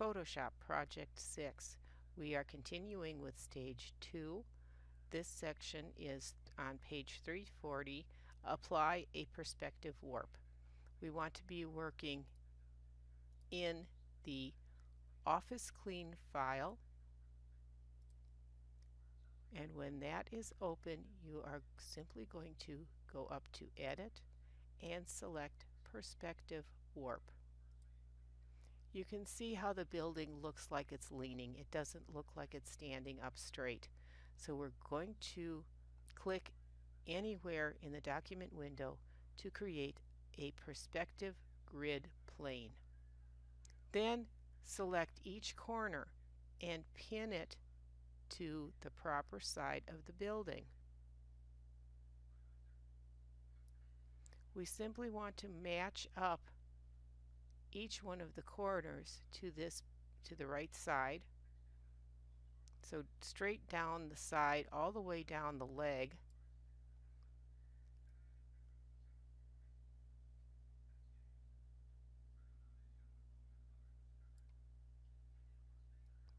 Photoshop Project 6. We are continuing with Stage 2. This section is on page 340, Apply a Perspective Warp. We want to be working in the Office Clean file, and when that is open, you are simply going to go up to Edit and select Perspective Warp. You can see how the building looks like it's leaning. It doesn't look like it's standing up straight. So we're going to click anywhere in the document window to create a perspective grid plane. Then select each corner and pin it to the proper side of the building. We simply want to match up each one of the corners to the right side. So straight down the side all the way down the leg.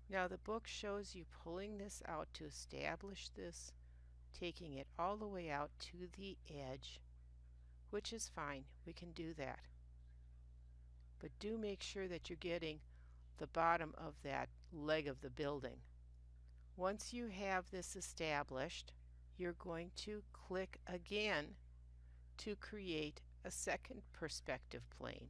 Now the book shows you pulling this out to establish this, taking it all the way out to the edge, which is fine. We can do that. But do make sure that you're getting the bottom of that leg of the building. Once you have this established, you're going to click again to create a second perspective plane.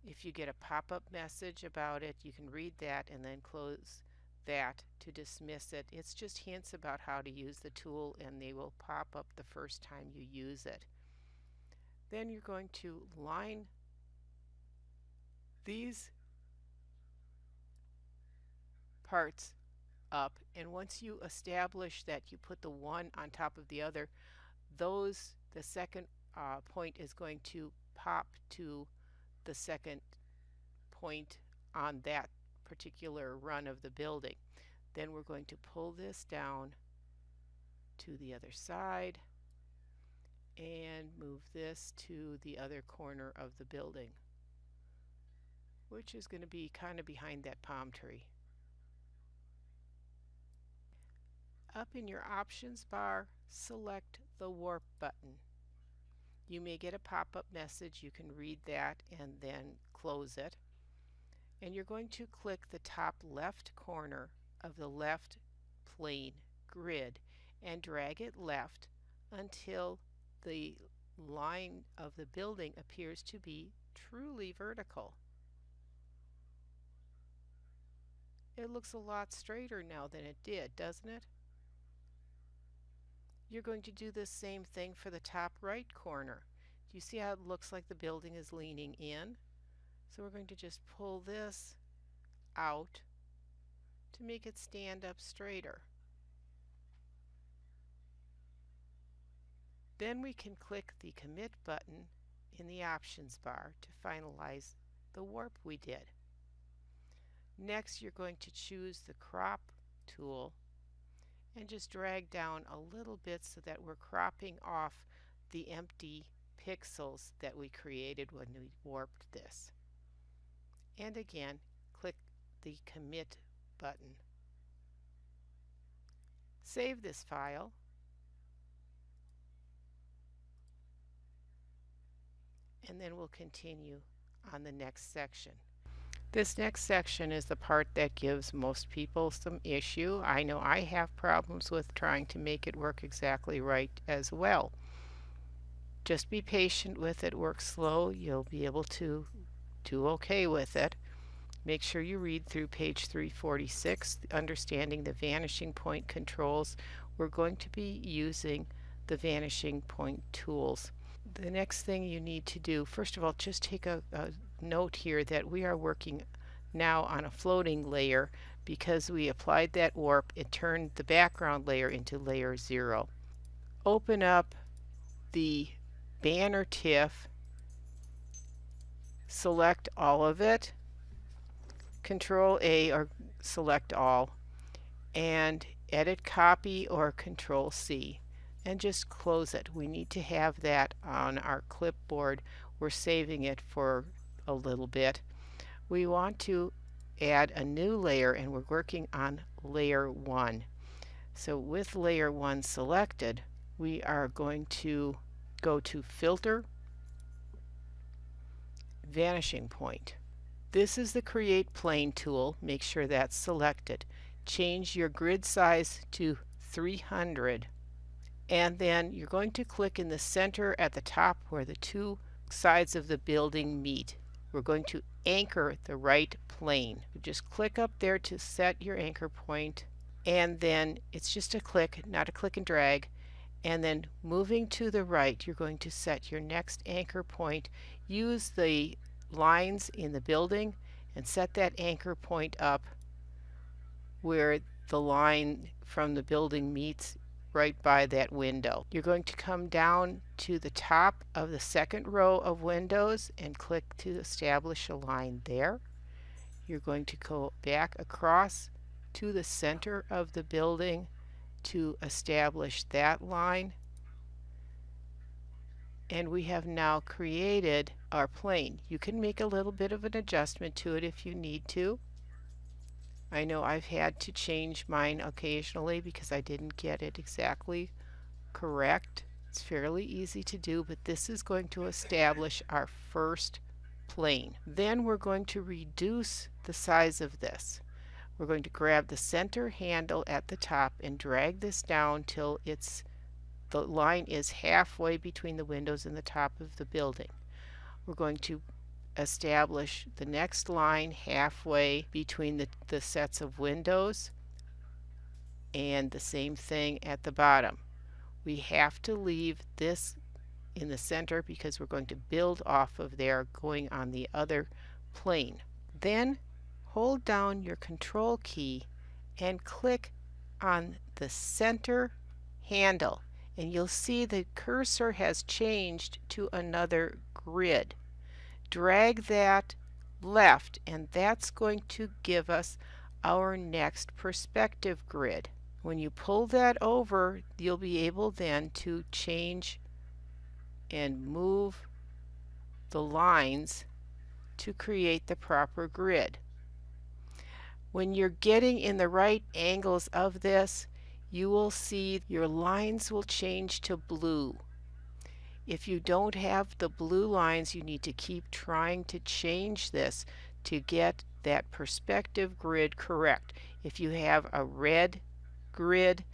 If you get a pop-up message about it, you can read that and then close that to dismiss it. It's just hints about how to use the tool, and they will pop up the first time you use it. Then you're going to line these parts up, and once you establish that you put the one on top of the other, the second point is going to pop to the second point on that particular run of the building. Then we're going to pull this down to the other side and move this to the other corner of the building, which is going to be kind of behind that palm tree. Up in your options bar, select the warp button. You may get a pop-up message. You can read that and then close it. And you're going to click the top left corner of the left plane grid and drag it left until the line of the building appears to be truly vertical. It looks a lot straighter now than it did, doesn't it? You're going to do the same thing for the top right corner. Do you see how it looks like the building is leaning in? So we're going to just pull this out to make it stand up straighter. Then we can click the Commit button in the options bar to finalize the warp we did. Next, you're going to choose the Crop tool and just drag down a little bit so that we're cropping off the empty pixels that we created when we warped this. And again, click the Commit button. Save this file. And then we'll continue on the next section. This next section is the part that gives most people some issue. I know I have problems with trying to make it work exactly right as well. Just be patient with it, work slow, you'll be able to do okay with it. Make sure you read through page 346, understanding the vanishing point controls. We're going to be using the vanishing point tools. The next thing you need to do, first of all, just take a note here that we are working now on a floating layer because we applied that warp. It turned the background layer into layer 0. Open up the banner TIFF, select all of it, Control A or select all, and edit copy or Control C, and just close it. We need to have that on our clipboard. We're saving it for a little bit. We want to add a new layer, and we're working on layer 1. So with layer 1 selected, we are going to go to Filter, Vanishing Point. This is the Create Plane tool. Make sure that's selected. Change your grid size to 300, and then you're going to click in the center at the top where the two sides of the building meet. We're going to anchor the right plane. Just click up there to set your anchor point, and then it's just a click, not a click and drag. And then moving to the right, you're going to set your next anchor point. Use the lines in the building and set that anchor point up where the line from the building meets right by that window. You're going to come down to the top of the second row of windows and click to establish a line there. You're going to go back across to the center of the building to establish that line, and we have now created our plane. You can make a little bit of an adjustment to it if you need to. I know I've had to change mine occasionally because I didn't get it exactly correct. It's fairly easy to do, but this is going to establish our first plane. Then we're going to reduce the size of this. We're going to grab the center handle at the top and drag this down till the line is halfway between the windows and the top of the building. We're going to establish the next line halfway between the sets of windows, and the same thing at the bottom. We have to leave this in the center because we're going to build off of there going on the other plane. Then hold down your control key and click on the center handle, and you'll see the cursor has changed to another grid. Drag that left, and that's going to give us our next perspective grid. When you pull that over, you'll be able then to change and move the lines to create the proper grid. When you're getting in the right angles of this, you will see your lines will change to blue. If you don't have the blue lines, you need to keep trying to change this to get that perspective grid correct. If you have a red grid,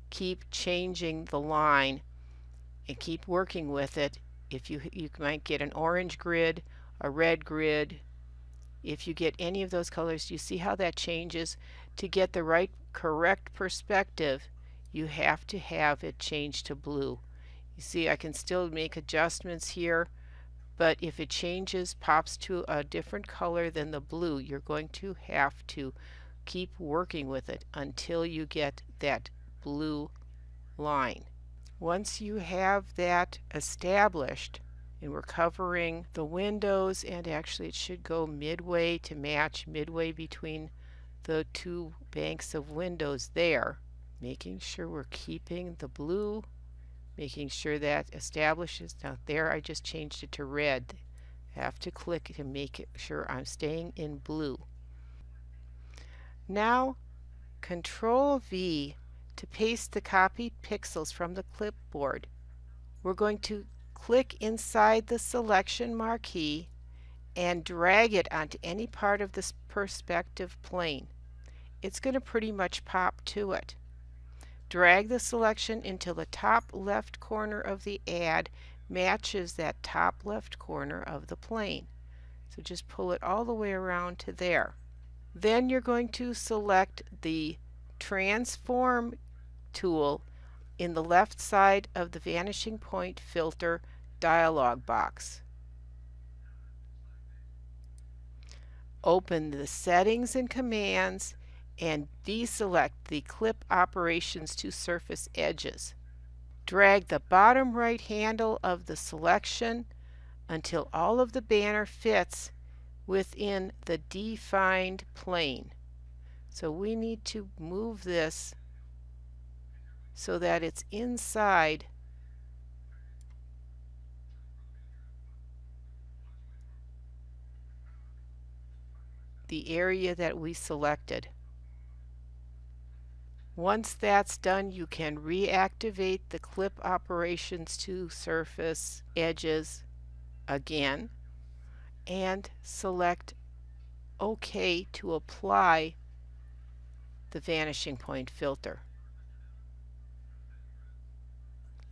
keep changing the line and keep working with it. If you might get an orange grid, a red grid. If you get any of those colors, you see how that changes. To get the right correct perspective, you have to have it change to blue. You see, I can still make adjustments here, but if it changes, pops to a different color than the blue, you're going to have to keep working with it until you get that blue line. Once you have that established, and we're covering the windows, and actually it should go midway to match midway between the two banks of windows there, making sure we're keeping the blue, making sure that establishes. Now there I just changed it to red. I have to click to make sure I'm staying in blue. Now Control V to paste the copied pixels from the clipboard. We're going to click inside the selection marquee and drag it onto any part of this perspective plane. It's going to pretty much pop to it. Drag the selection until the top left corner of the ad matches that top left corner of the plane. So just pull it all the way around to there. Then you're going to select the Transform tool in the left side of the Vanishing Point Filter dialog box. Open the Settings and Commands and deselect the Clip Operations to Surface Edges. Drag the bottom right handle of the selection until all of the banner fits within the defined plane. So we need to move this so that it's inside the area that we selected. Once that's done, you can reactivate the clip operations to surface edges again and select OK to apply the vanishing point filter.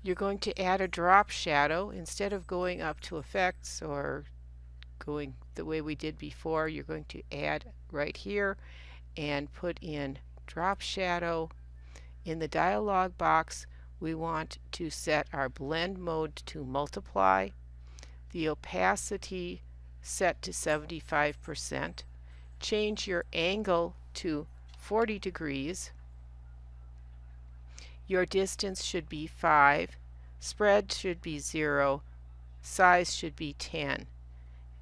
You're going to add a drop shadow. Instead of going up to effects or going the way we did before, you're going to add right here and put in drop shadow. In the dialog box, we want to set our blend mode to multiply, the opacity set to 75%, change your angle to 40 degrees, your distance should be 5, spread should be 0, size should be 10,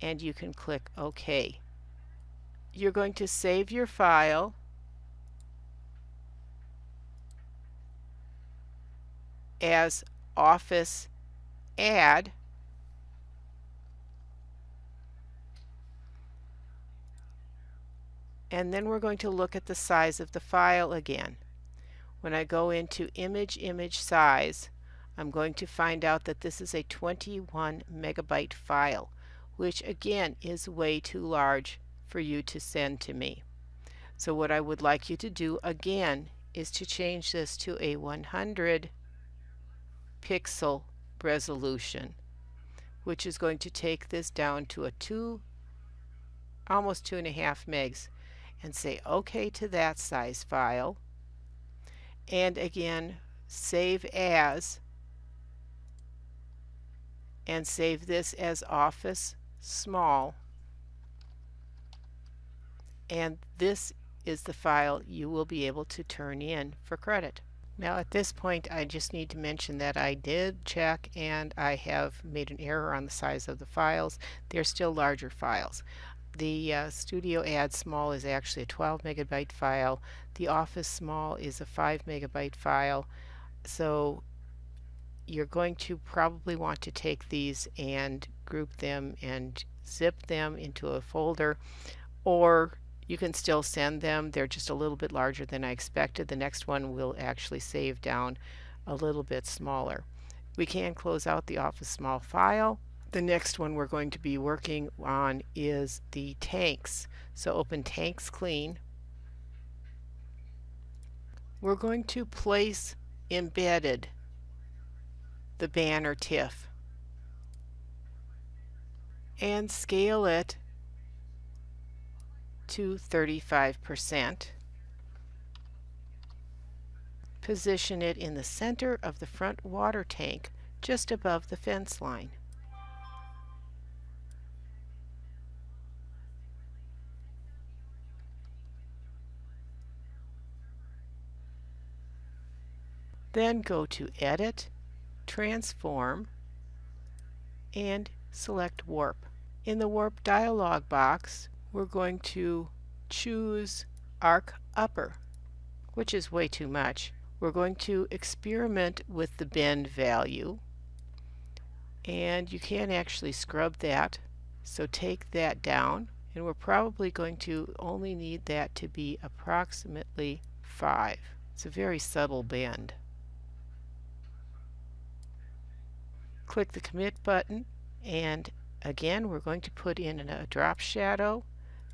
and you can click OK. You're going to save your file as Office Add, and then we're going to look at the size of the file again. When I go into image size, I'm going to find out that this is a 21 megabyte file, which again is way too large for you to send to me. So what I would like you to do again is to change this to a 100 pixel resolution, which is going to take this down to a almost 2.5 megs, and say OK to that size file. And again, save as, and save this as Office Small, and this is the file you will be able to turn in for credit. Now at this point I just need to mention that I did check and I have made an error on the size of the files. They're still larger files. The Studio Add Small is actually a 12 megabyte file. The Office Small is a 5 megabyte file. So you're going to probably want to take these and group them and zip them into a folder, or you can still send them. They're just a little bit larger than I expected. The next one will actually save down a little bit smaller. We can close out the Office Small file. The next one we're going to be working on is the tanks. So open Tanks Clean. We're going to place embedded the banner TIFF and scale it to 35%. Position it in the center of the front water tank just above the fence line. Then go to Edit, Transform, and select Warp. In the Warp dialog box, we're going to choose Arc Upper, which is way too much. We're going to experiment with the bend value, and you can actually scrub that. So take that down, and we're probably going to only need that to be approximately 5. It's a very subtle bend. Click the Commit button, and again we're going to put in a drop shadow.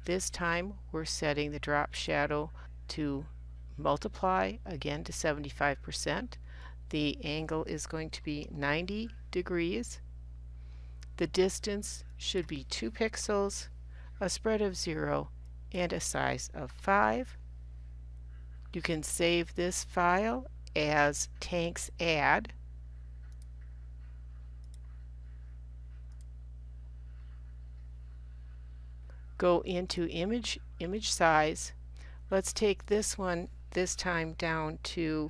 This time we're setting the drop shadow to multiply again to 75%. The angle is going to be 90 degrees. The distance should be 2 pixels, a spread of 0, and a size of 5. You can save this file as Tanks Add. Go into image size. Let's take this one this time down to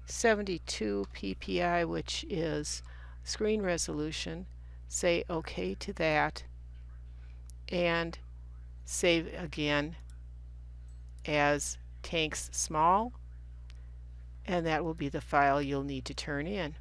72 ppi, which is screen resolution. Say OK to that and save again as Tanks Small, and that will be the file you'll need to turn in.